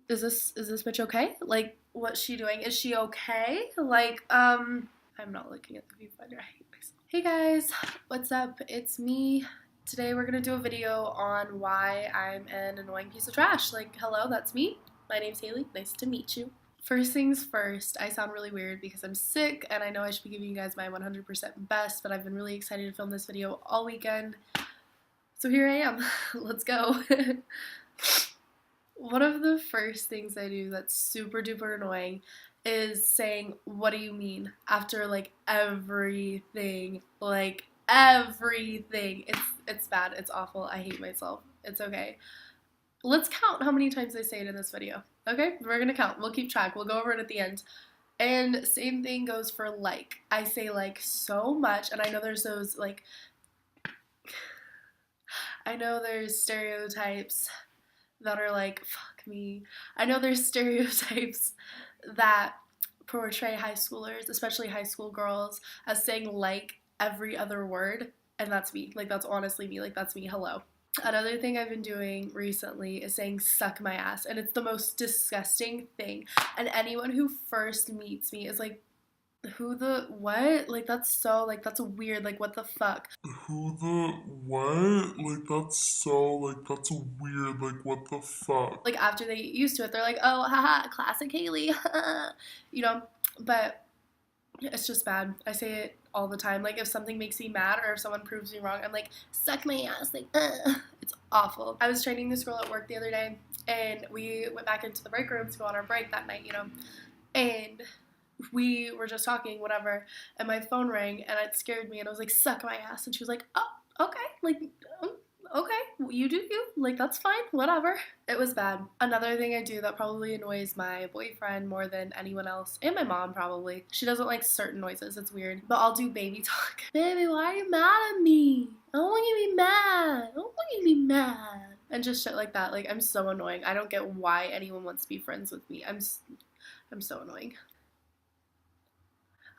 Is this bitch okay? Like, what's she doing? Is she okay? Like, I'm not looking at the viewfinder. I hate myself. Hey guys, what's up? It's me. Today we're gonna do a video on why I'm an annoying piece of trash. Like, hello, that's me. My name's Haley. Nice to meet you. First things first, I sound really weird because I'm sick and I know I should be giving you guys my 100% best, but I've been really excited to film this video all weekend. So here I am. Let's go. One of the first things I do that's super duper annoying is saying, "What do you mean?" after like everything. Like everything. It's bad. It's awful. I hate myself. It's okay. Let's count how many times I say it in this video. Okay? We're gonna count. We'll keep track. We'll go over it at the end. And same thing goes for like. I say like so much, and I know there's those like I know there's stereotypes that are like, fuck me. I know there's stereotypes that portray high schoolers, especially high school girls, as saying like every other word, and that's me. Like, that's honestly me. Like, that's me. Hello. Another thing I've been doing recently is saying suck my ass, and it's the most disgusting thing. And anyone who first meets me is like, who the what? Like, that's so, like, that's weird. Like, what the fuck? Who the what? That's weird. Like, what the fuck? Like, after they get used to it, they're like, oh, haha, classic Haley. You know? But it's just bad. I say it all the time. Like, if something makes me mad or if someone proves me wrong, I'm like, suck my ass. Like, it's awful. I was training this girl at work the other day, and we went back into the break room to go on our break that night, you know? And we were just talking, whatever, and my phone rang, and it scared me, and I was like, suck my ass. And she was like, oh, okay. Like, okay, you do you. Like, that's fine, whatever. It was bad. Another thing I do that probably annoys my boyfriend more than anyone else, and my mom probably. She doesn't like certain noises, it's weird. But I'll do baby talk. Baby, why are you mad at me? I don't want you to be mad. I don't want you to be mad. And just shit like that. Like, I'm so annoying. I don't get why anyone wants to be friends with me. I'm so annoying.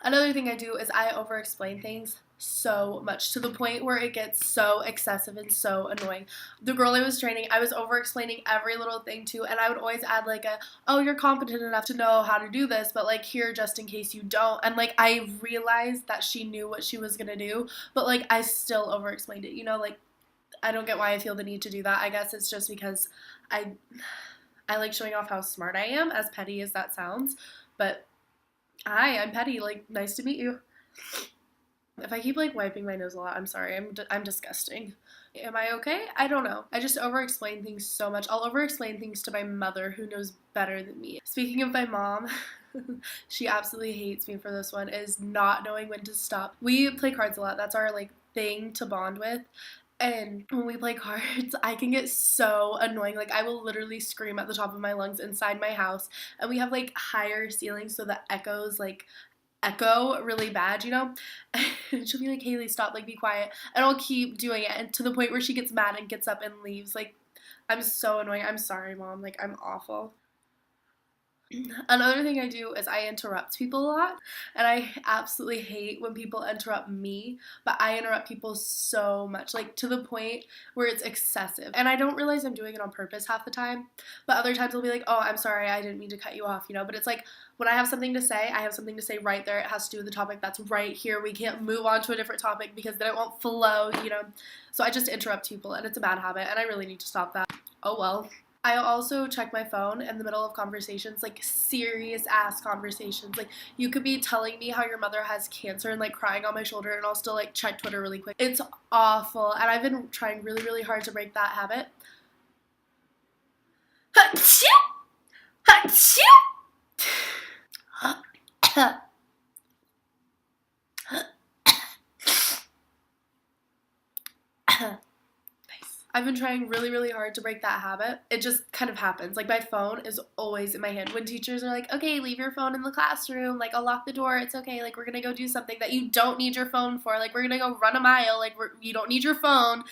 Another thing I do is I over explain things so much to the point where it gets so excessive and so annoying. The girl I was training, I was over explaining every little thing to, and I would always add like oh, you're competent enough to know how to do this, but like here just in case you don't. And like I realized that she knew what she was gonna do, but like I still over explained it, you know, like I don't get why I feel the need to do that. I guess it's just because I I like showing off how smart I am, as petty as that sounds, but hi, I'm Petty. Like, nice to meet you. If I keep like wiping my nose a lot, I'm sorry. I'm disgusting. Am I okay? I don't know. I just over explain things so much. I'll over explain things to my mother who knows better than me. Speaking of my mom, she absolutely hates me for this one, is not knowing when to stop. We play cards a lot. That's our like thing to bond with. And when we play cards, I can get so annoying. Like, I will literally scream at the top of my lungs inside my house. And we have, like, higher ceilings so the echoes, like, echo really bad, you know? And she'll be like, Haley, stop, like, be quiet. And I'll keep doing it, and to the point where she gets mad and gets up and leaves. Like, I'm so annoying. I'm sorry, Mom. Like, I'm awful. Another thing I do is I interrupt people a lot, and I absolutely hate when people interrupt me, but I interrupt people so much, like to the point where it's excessive. And I don't realize I'm doing it on purpose half the time, but other times I'll be like, oh, I'm sorry, I didn't mean to cut you off, you know? But it's like, when I have something to say, I have something to say right there. It has to do with the topic that's right here. We can't move on to a different topic because then it won't flow, you know? So I just interrupt people, and it's a bad habit, and I really need to stop that. Oh well. I also check my phone in the middle of conversations, like serious ass conversations. Like, you could be telling me how your mother has cancer and like crying on my shoulder, and I'll still like check Twitter really quick. It's awful, and I've been trying really, really hard to break that habit. Achoo! Achoo! I've been trying really, really hard to break that habit. It just kind of happens. Like, my phone is always in my hand. When teachers are like, okay, leave your phone in the classroom. Like, I'll lock the door. It's okay. Like, we're going to go do something that you don't need your phone for. Like, we're going to go run a mile. Like, you don't need your phone.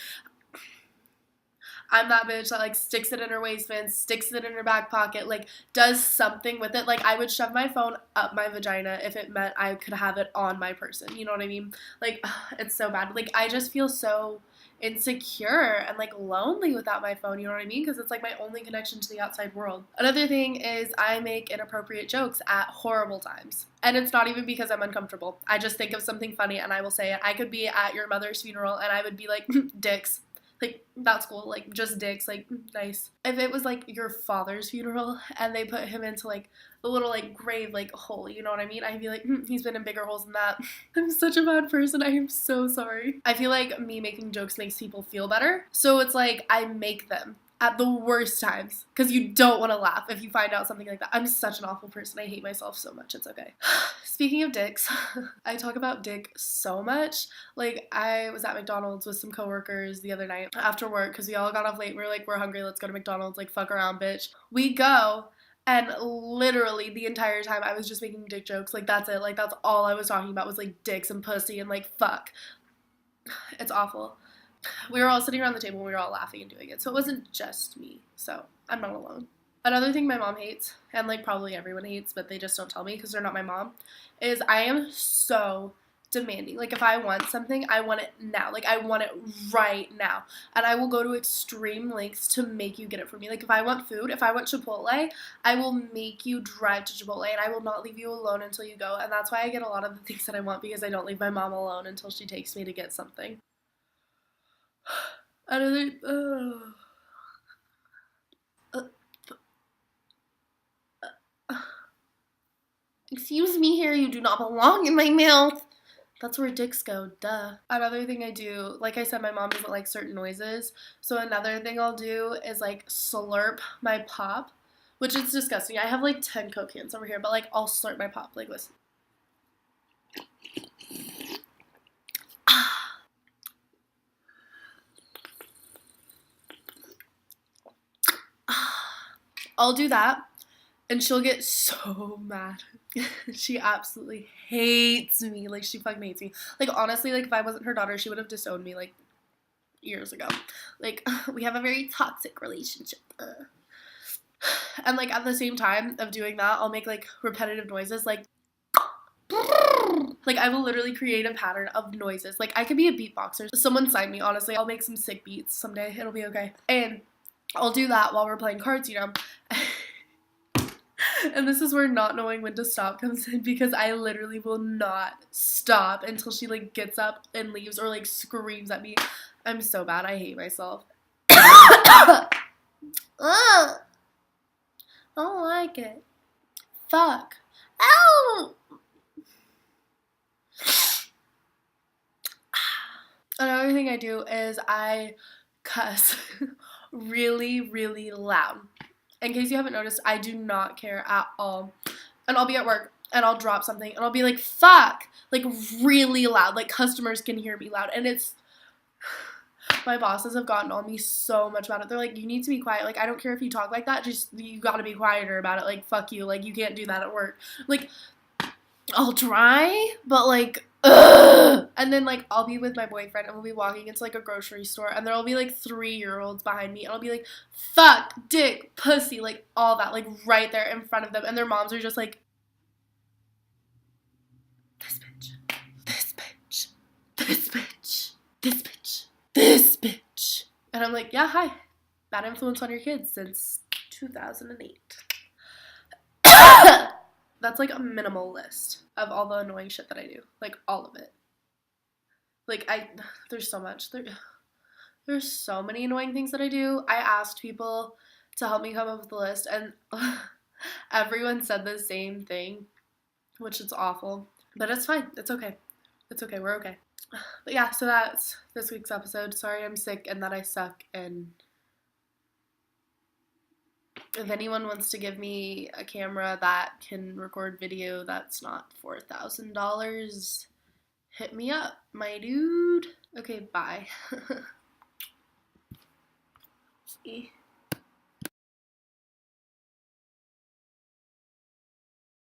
I'm that bitch that, like, sticks it in her waistband, sticks it in her back pocket, like, does something with it. Like, I would shove my phone up my vagina if it meant I could have it on my person. You know what I mean? Like, it's so bad. Like, I just feel so insecure and like lonely without my phone, you know what I mean? Because it's like my only connection to the outside world. Another thing is I make inappropriate jokes at horrible times. And it's not even because I'm uncomfortable. I just think of something funny and I will say it. I could be at your mother's funeral and I would be like, dicks. Like, that's cool. Like, just dicks. Like, nice. If it was, like, your father's funeral and they put him into, like, the little, like, grave, like, hole, you know what I mean? I'd be like, he's been in bigger holes than that. I'm such a bad person. I am so sorry. I feel like me making jokes makes people feel better. So it's like I make them at the worst times because you don't want to laugh if you find out something like that. I'm such an awful person. I hate myself so much. It's okay. Speaking of dicks, I talk about dick so much. Like, I was at McDonald's with some coworkers the other night after work because we all got off late. We were like, we're hungry. Let's go to McDonald's. Like, fuck around, bitch. We go. And literally the entire time I was just making dick jokes. Like, that's it. Like, that's all I was talking about was, like, dicks and pussy and, like, fuck. It's awful. We were all sitting around the table and we were all laughing and doing it. So it wasn't just me. So I'm not alone. Another thing my mom hates, and like probably everyone hates, but they just don't tell me because they're not my mom, is I am so demanding. Like if I want something, I want it now. Like I want it right now. And I will go to extreme lengths to make you get it for me. Like if I want food, if I want Chipotle, I will make you drive to Chipotle and I will not leave you alone until you go. And that's why I get a lot of the things that I want because I don't leave my mom alone until she takes me to get something. Another, excuse me here, you do not belong in my mouth. That's where dicks go, duh. Another thing I do, like I said, my mom doesn't like certain noises. So another thing I'll do is like slurp my pop, which is disgusting. I have like 10 Coke cans over here, but like I'll slurp my pop. Like listen. I'll do that, and she'll get so mad. She absolutely hates me. Like, she fucking hates me. Like, honestly, like, if I wasn't her daughter, she would have disowned me, like, years ago. Like, we have a very toxic relationship. And, like, at the same time of doing that, I'll make, like, repetitive noises, like, I will literally create a pattern of noises. Like, I could be a beatboxer. Someone sign me, honestly. I'll make some sick beats someday. It'll be okay. And I'll do that while we're playing cards, you know. And this is where not knowing when to stop comes in because I literally will not stop until she, like, gets up and leaves or, like, screams at me. I'm so bad. I hate myself. I don't like it. Fuck. Ow! Another thing I do is I cuss really, really loud. In case you haven't noticed, I do not care at all. And I'll be at work and I'll drop something and I'll be like, fuck, like really loud. Like customers can hear me loud. And it's, my bosses have gotten on me so much about it. They're like, you need to be quiet. Like, I don't care if you talk like that. Just, you gotta be quieter about it. Like, fuck you. Like, you can't do that at work. Like, I'll try, but like, ugh. And then like I'll be with my boyfriend and we'll be walking into like a grocery store and there'll be like 3-year-olds behind me and I'll be like, fuck, dick, pussy, like all that, like right there in front of them, and their moms are just like, this bitch, this bitch, this bitch, this bitch, this bitch. And I'm like, yeah, hi, bad influence on your kids since 2008. That's like a minimal list of all the annoying shit that I do. Like, all of it. Like, there's so much. There's so many annoying things that I do. I asked people to help me come up with a list, and everyone said the same thing, which is awful. But it's fine. It's okay. It's okay. We're okay. But yeah, so that's this week's episode. Sorry I'm sick and that I suck, and if anyone wants to give me a camera that can record video that's not $4,000, hit me up, my dude. Okay, bye.